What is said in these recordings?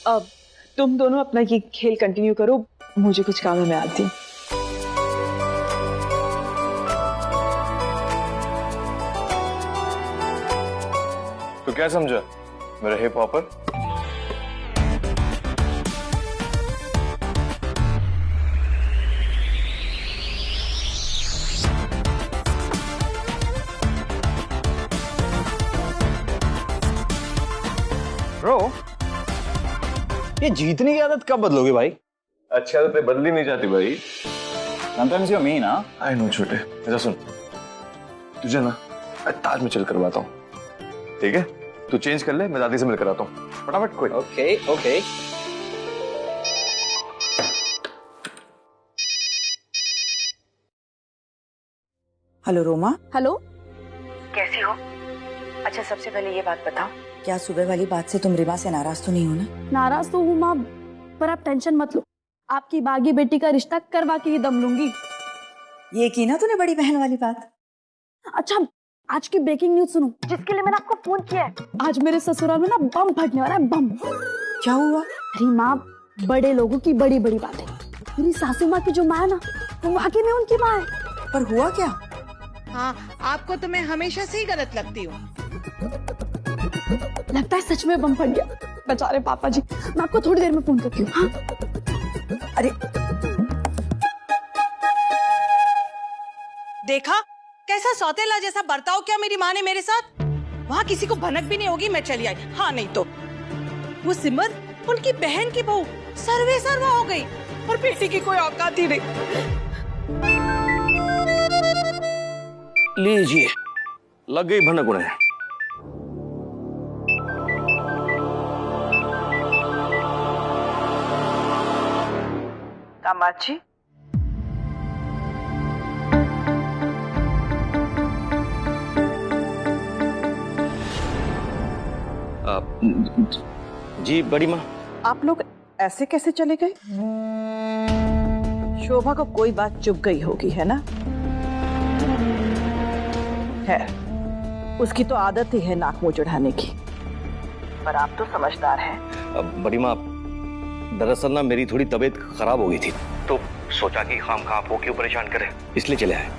अब तुम दोनों अपना ये खेल कंटिन्यू करो, मुझे कुछ काम है, मैं आती हूँ। तो क्या समझा मेरा हिप हॉपर? ब्रो, ये जीतने की आदत कब बदलोगे भाई? अच्छी आदतें बदली नहीं जाती भाई। Sometimes you mean, हाँ? आई नो छोटे, ऐसा सुन, तुझे ना ताज में चल करवाता हूँ, ठीक है? तू चेंज कर ले, मैं दादी से मिलकर आता हूँ, फटाफट कोई। Okay okay. Hello Roma. Hello. कैसी हो? अच्छा सबसे पहले ये बात बताओ, क्या सुबह वाली बात से तुम रिमा से नाराज तो नहीं हो ना? नाराज तो हूँ माँ, पर आप टेंशन मत लो, आपकी बागी बेटी का रिश्ता करवा के ही दम लूंगी। ये की ना तूने बड़ी बहन वाली बात। अच्छा, आज की ब्रेकिंग न्यूज सुनो, जिसके लिए मैंने आपको फोन किया है। आज मेरे ससुराल में ना बम फटने वाला है, बम। क्या हुआ? अरे माँ, बड़े लोगों की बड़ी बड़ी बातें। मेरी सासू माँ की जो माँ है ना, वो वाकई में उनकी माँ है। पर हुआ क्या? हाँ, आपको तो मैं हमेशा से ही गलत लगती हूँ। लगता है सच में बम फट गया। बेचारे पापा जी, मैं आपको थोड़ी देर में फोन करती हूँ। हाँ? अरे देखा कैसा सौतेला जैसा बर्ताव किया मेरी माँ ने मेरे साथ। वहाँ किसी को भनक भी नहीं होगी, मैं चली आई। हाँ नहीं तो वो सिमर, उनकी बहन की बहू सर्वे सर्वा हो गई, और बेटी की कोई औकात ही नहीं। लीजिए, लग गई भनक उन्हें। कामाक्षी, जी बड़ी माँ। आप लोग ऐसे कैसे चले गए? शोभा को कोई बात चुभ गई होगी, है ना? है, उसकी तो आदत ही है नाक मुंह चढ़ाने की, पर आप तो समझदार हैं। बड़ी माँ, दरअसल ना मेरी थोड़ी तबीयत खराब हो गई थी, तो सोचा कि खामखा आपको क्यों परेशान करें, इसलिए चले आए।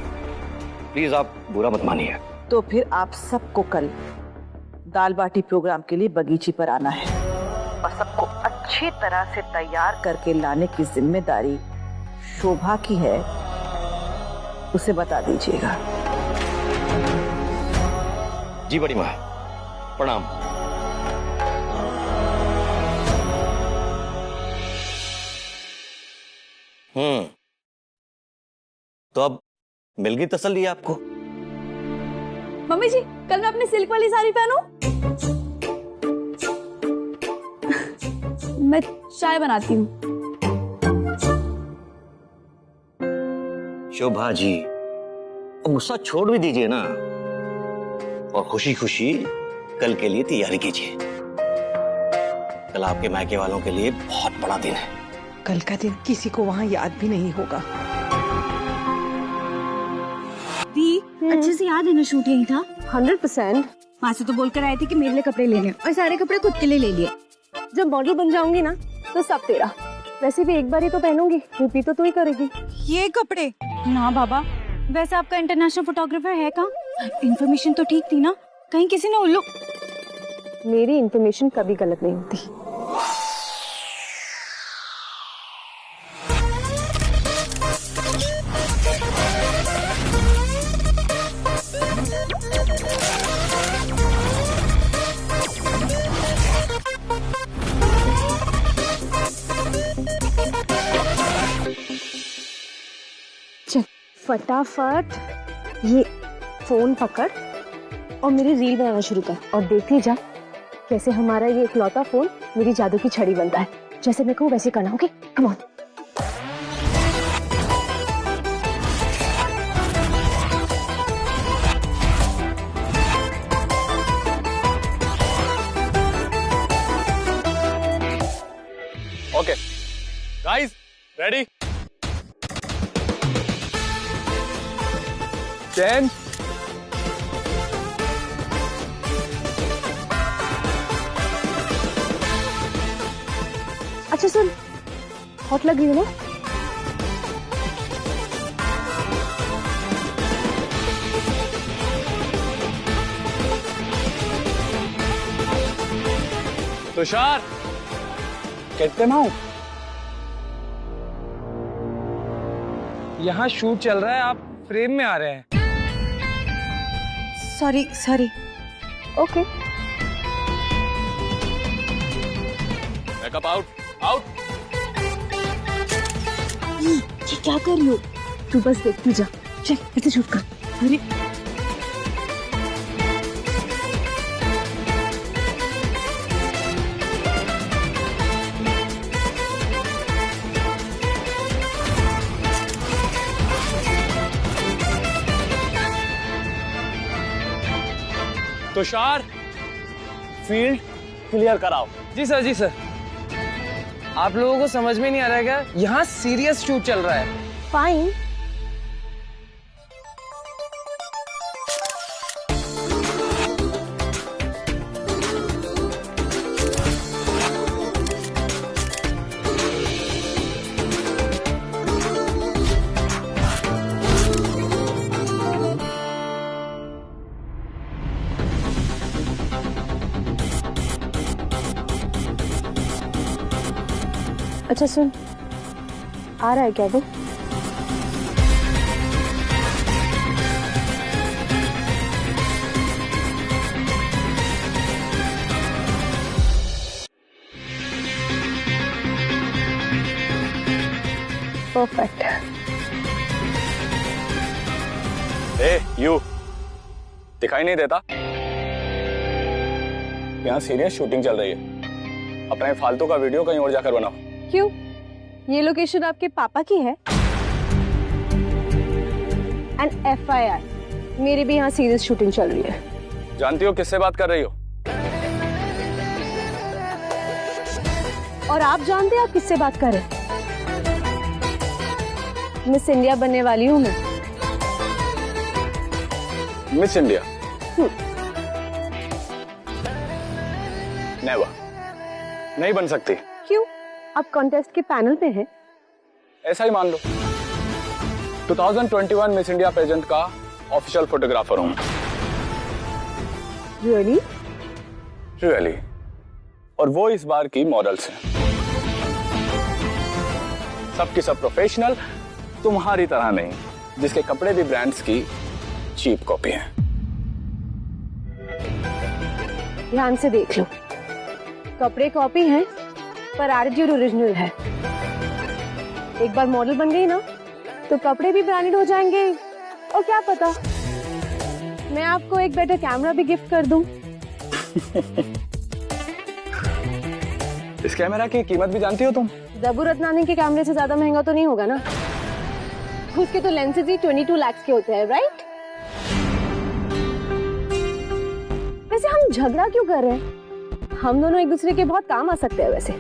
प्लीज आप बुरा मत मानिए। तो फिर आप सबको कल दाल बाटी प्रोग्राम के लिए बगीचे पर आना है, और सबको अच्छी तरह से तैयार करके लाने की जिम्मेदारी शोभा की है, उसे बता दीजिएगा। जी बड़ी माँ, प्रणाम। तो अब मिल गई तसल्ली आपको? मम्मी जी, कल मैं अपनी सिल्क वाली साड़ी पहनूं? मैं चाय बनाती हूँ। शोभा जी, गुस्सा छोड़ भी दीजिए ना, और खुशी खुशी कल के लिए तैयारी कीजिए। कल आपके मायके वालों के लिए बहुत बड़ा दिन है। कल का दिन किसी को वहाँ याद भी नहीं होगा। दी, अच्छे से याद है ना शूट यही था? 100%। वहाँ से तो बोलकर आए थे कि मेरे लिए कपड़े लेने, और सारे कपड़े खुद के लिए ले लिए। जब मॉडल बन जाऊंगी ना, तो सब तेरा। वैसे भी एक बार ही तो पहनूंगी, रिपीट तो तू ही करेगी। ये कपड़े? ना बाबा, वैसे आपका इंटरनेशनल फोटोग्राफर है कहाँ? इन्फॉर्मेशन तो ठीक थी ना, कहीं किसी ने उल्लू। मेरी इन्फॉर्मेशन कभी गलत नहीं होती। फटाफट ये फोन पकड़ और मेरी रील बनाना शुरू कर, और देखती जा कैसे हमारा ये इकलौता फोन मेरी जादू की छड़ी बनता है। जैसे मैं कहूँ वैसे करना, okay? Come on. Okay guys, ready? 10 9 अच्छा सुन, हॉट लग रही है ना? तुषार, कहते ना यहाँ शूट चल रहा है, आप फ्रेम में आ रहे हैं। Sorry sorry. Okay. Makeup out out. ये क्या कर रही हो? तू बस देखती जा। चल ऐसे शूट कर। अरे तुषार, फील्ड क्लियर कराओ। जी सर, जी सर। आप लोगों को समझ में नहीं आ रहा है क्या? यहाँ सीरियस शूट चल रहा है। फाइन। अच्छा सुन, आ रहा है क्या वो? परफेक्ट। यू दिखाई नहीं देता? यहाँ सीरियस शूटिंग चल रही है। अपना ये फालतू का वीडियो कहीं और जाकर बनाओ। क्यों? ये लोकेशन आपके पापा की है? एंड FIR, मेरी भी यहाँ सीरियस शूटिंग चल रही है। जानती हो किससे बात कर रही हो? और आप जानते हैं आप किससे बात कर रहे हैं? मिस इंडिया बनने वाली हूँ मैं। Miss India? नेवर, नहीं बन सकती। क्यों? आप कॉन्टेस्ट के पैनल पे हैं? ऐसा ही मान लो। 2021 मिस इंडिया पेजेंट का ऑफिशियल फोटोग्राफर हूँ। रियली? रियली। और वो इस बार की मॉडल्स हैं। सबकी सब प्रोफेशनल, तुम्हारी तरह नहीं, जिसके कपड़े भी ब्रांड्स की चीप कॉपी हैं। ध्यान से देख लो, कपड़े कॉपी हैं पर एटीट्यूड ओरिजिनल है। एक बार मॉडल बन गई ना तो कपड़े भी ब्रांडेड हो जाएंगे। और क्या पता, मैं आपको एक बेटर कैमरा भी गिफ्ट कर दूं। इस कैमरा की कीमत भी जानती हो तुम? दबू रत्नानी के कैमरे से ज्यादा महंगा तो नहीं होगा ना? उसके तो लेंसेज ही 22 लाख के होते हैं, राइट? वैसे हम झगड़ा क्यों कर रहे हैं? हम दोनों एक दूसरे के बहुत काम आ सकते हैं वैसे।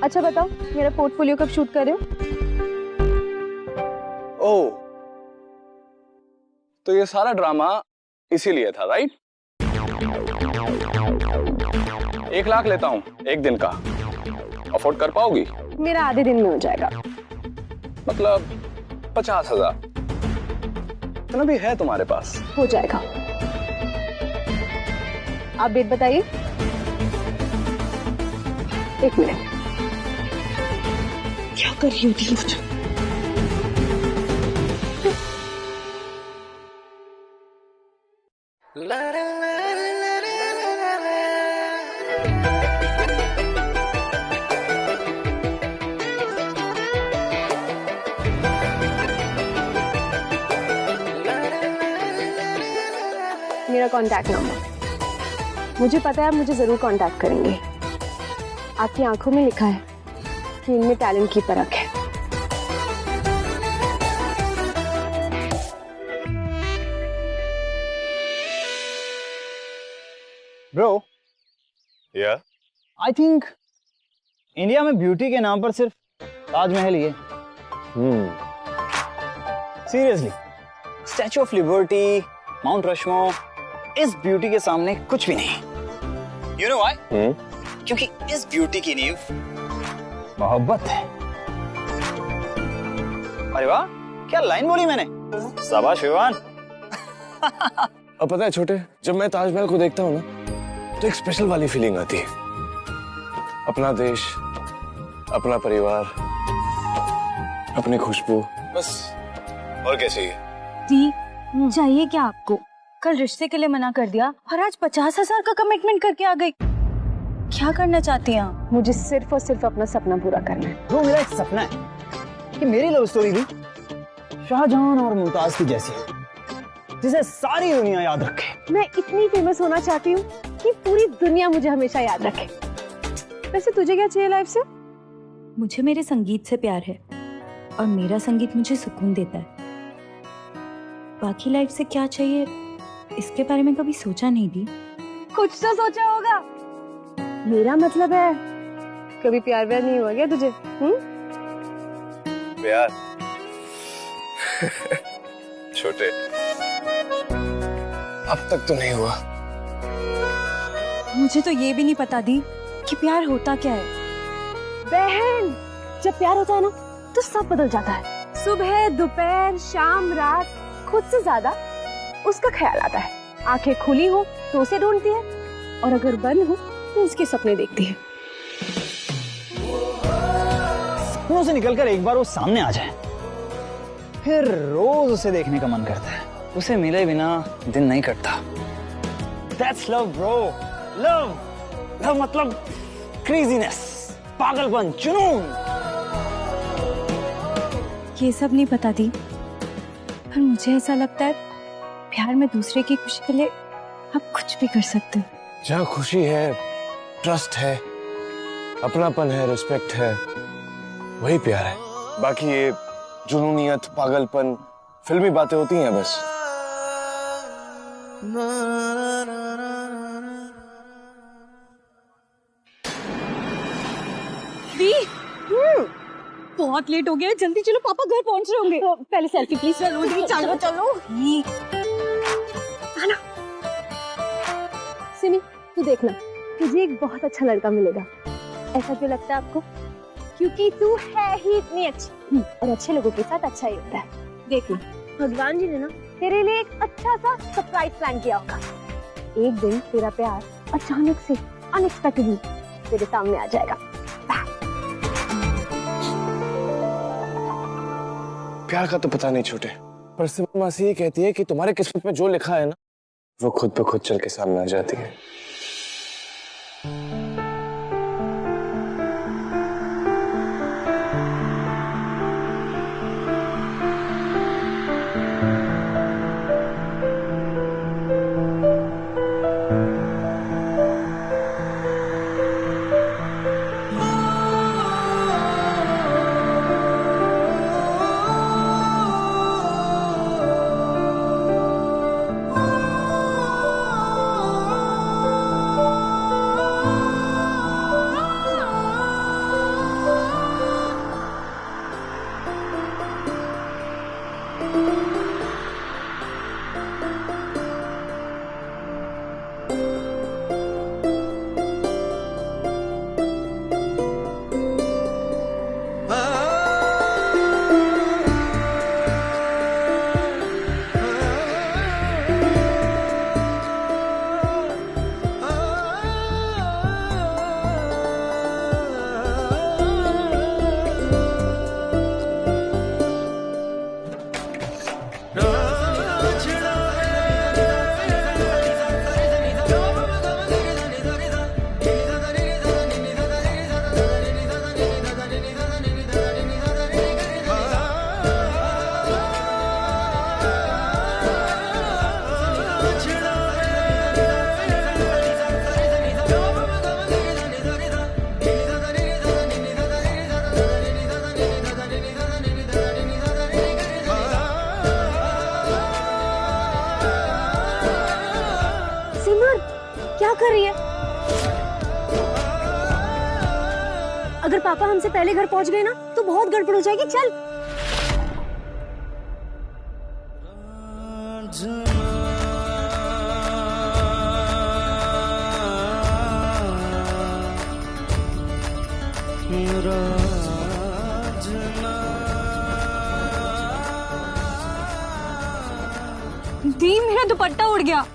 अच्छा बताओ, मेरा पोर्टफोलियो कब शूट कर रहे हो? ओह, तो ये सारा ड्रामा इसीलिए था, राइट? 1 लाख लेता हूं एक दिन का, अफोर्ड कर पाओगी? मेरा आधे दिन में हो जाएगा। मतलब 50,000 इतना भी है तुम्हारे पास? हो जाएगा। आप डेट बताइए। 1 मिनट। क्या कर रही होती है? मेरा कांटेक्ट नंबर। मुझे पता है आप मुझे जरूर कांटेक्ट करेंगे। आपकी आंखों में लिखा है कि इनमें टैलेंट की परख है। ब्रो, या आई थिंक इंडिया में ब्यूटी के नाम पर सिर्फ ताजमहल ही है। Seriously, Statue of Liberty, Mount Rushmore, इस ब्यूटी के सामने कुछ भी नहीं। You know why? क्योंकि इस ब्यूटी की नींव मोहब्बत है। अरे वाह, क्या लाइन बोली मैंने, शाबाश विवान। अब पता है छोटे, जब मैं ताजमहल को देखता हूँ ना तो एक स्पेशल वाली फीलिंग आती है। अपना देश, अपना परिवार, अपनी खुशबू, बस और क्या चाहिए। दी, चाहिए क्या आपको? कल रिश्ते के लिए मना कर दिया और आज 50,000 का कमिटमेंट करके आ गई। क्या करना चाहती हैं आप? मुझे सिर्फ और सिर्फ अपना सपना पूरा करना है। वो मेरा एक सपना है कि मेरी लव स्टोरी भी शाहजहां और मुमताज की जैसी है, जिसे सारी दुनिया याद रखे। मैं इतनी फेमस होना चाहती हूँ कि पूरी दुनिया मुझे हमेशा याद रखे। वैसे तुझे क्या चाहिए लाइफ से? मुझे मेरे संगीत से प्यार है और मेरा संगीत मुझे सुकून देता है। बाकी लाइफ से क्या चाहिए इसके बारे में कभी सोचा नहीं दी। कुछ तो सोचा होगा। मेरा मतलब है, कभी प्यार व्यार नहीं हुआ क्या तुझे? प्यार छोटे, अब तक तो नहीं हुआ। मुझे तो ये भी नहीं पता दी कि प्यार होता क्या है। बहन, जब प्यार होता है ना तो सब बदल जाता है। सुबह, दोपहर, शाम, रात, खुद से ज्यादा उसका ख्याल आता है। आंखें खुली हो तो उसे ढूंढती है और अगर बंद हो तो उसके सपने देखती है। सपनों से निकलकर एक बार वो सामने आ जाए, फिर रोज उसे देखने का मन करता है। उसे मिले बिना दिन नहीं कटता। That's love, bro. Love. Love मतलब क्रेजीनेस, पागलपन, जुनून। ये सब नहीं पता दी, पर मुझे ऐसा लगता है प्यार में दूसरे की खुशी के लिए आप कुछ भी कर सकते हो। जहाँ खुशी है, ट्रस्ट है, अपनापन है, रिस्पेक्ट है, वही प्यार है। बाकी ये जुनूनियत, पागलपन, फिल्मी बातें होती हैं बस। दी, बहुत लेट हो गया, जल्दी चलो, पापा घर पहुंच रहे होंगे। तो पहले सेल्फी प्लीज। चलो दी, चलो चलो। आना। सिमी, तू देखना, तुझे एक बहुत अच्छा लड़का मिलेगा। ऐसा क्यों लगता है आपको? क्योंकि तू है ही इतनी अच्छी, और अच्छे लोगों के साथ अच्छा ही होता है। देखना, भगवान जी ने ना तेरे लिए एक अच्छा सा सरप्राइज प्लान किया होगा। एक दिन तेरा प्यार अचानक से, अनएक्सपेक्टेडली तेरे सामने आ जाएगा। प्यार का तो पता नहीं छोटे, पर सिमर मासी ये कहती है कि तुम्हारे किस्मत में जो लिखा है ना, वो खुद ब खुद चल के सामने आ जाती है। क्या कर रही है? अगर पापा हमसे पहले घर पहुंच गए ना तो बहुत गड़बड़ हो जाएगी। चल। मेरा दी मेरा दुपट्टा उड़ गया।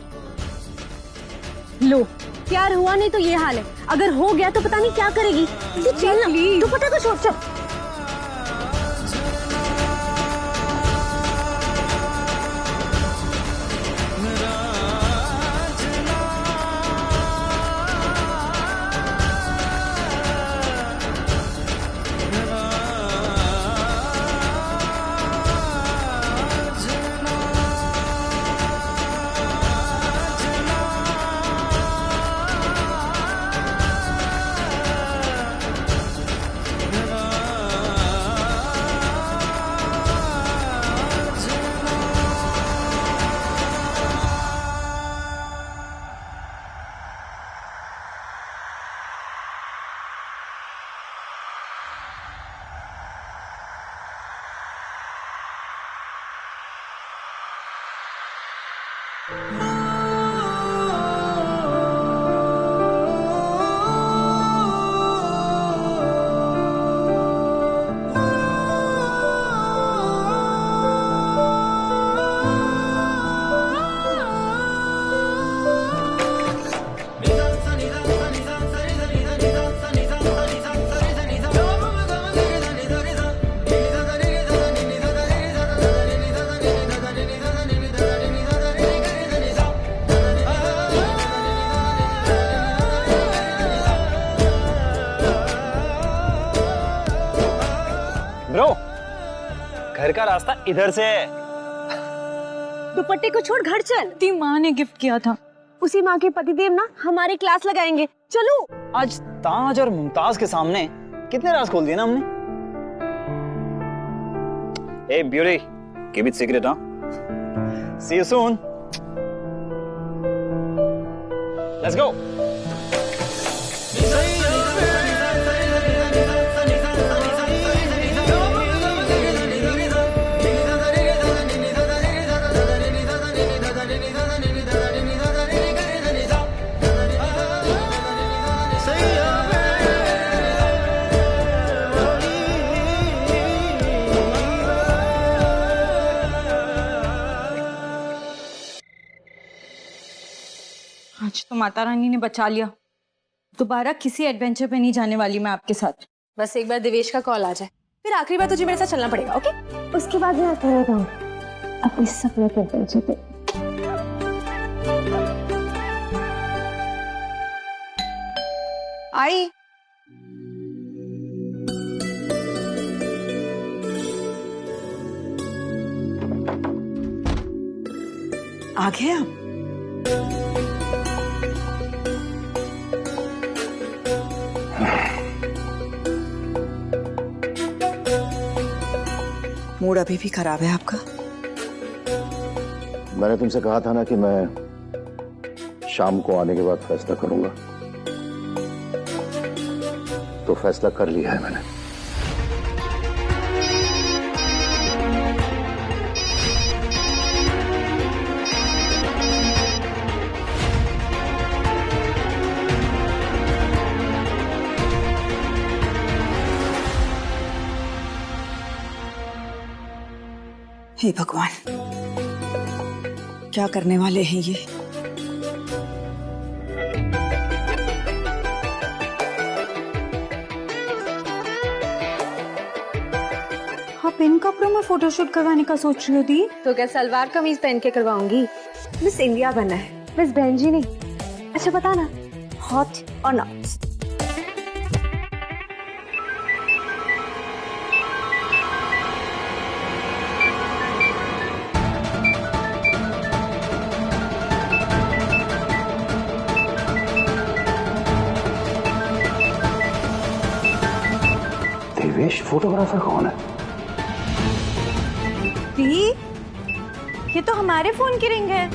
लो, प्यार हुआ नहीं तो ये हाल है, अगर हो गया तो पता नहीं क्या करेगी। तू चल ना, दुपट्टा को छोड़ चल। ब्रो, घर का रास्ता इधर से है। दुपट्टे को छोड़ घर चल। दी माँ ने गिफ्ट किया था, उसी माँ के पतिदेव ना हमारे क्लास लगाएंगे। चलो। आज ताज और मुमताज के सामने कितने राज खोल दिए ना हमने। ए ब्यूटी, कीप इट सीक्रेट, हाँ? सी यू सून। Let's go. आज तो माता रानी ने बचा लिया। दोबारा किसी एडवेंचर पे नहीं जाने वाली मैं आपके साथ। बस एक बार दिवेश का कॉल आ जाए, फिर आखिरी बार तुझे मेरे साथ चलना पड़ेगा, ओके? उसके बाद मैं आता रहता हूँ अपने सपने के एडवेंचर पे। आई आ गए आप? मूड अभी भी खराब है आपका? मैंने तुमसे कहा था ना कि मैं शाम को आने के बाद फैसला करूंगा, तो फैसला कर लिया है मैंने। हे भगवान, क्या करने वाले हैं ये? आप इन कपड़ों में फोटोशूट करवाने का सोच रही हो दी? तो क्या सलवार कमीज पहन के करवाऊंगी? मिस इंडिया बनना है, मिस बहन जी नहीं। अच्छा बता ना, हॉट और नॉट? देवेश फोटोग्राफर कौन है? दी, ये तो हमारे फोन की रिंग है।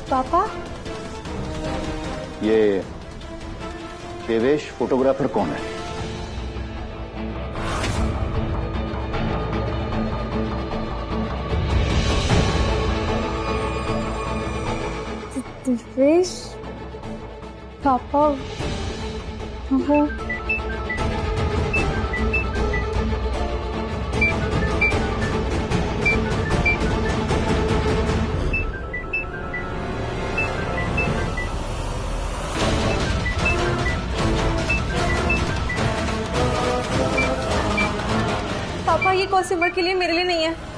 पापा, ये देवेश फोटोग्राफर कौन है? दिवेश पापा वो पापा ये कॉल सिमर के लिए मेरे लिए नहीं है।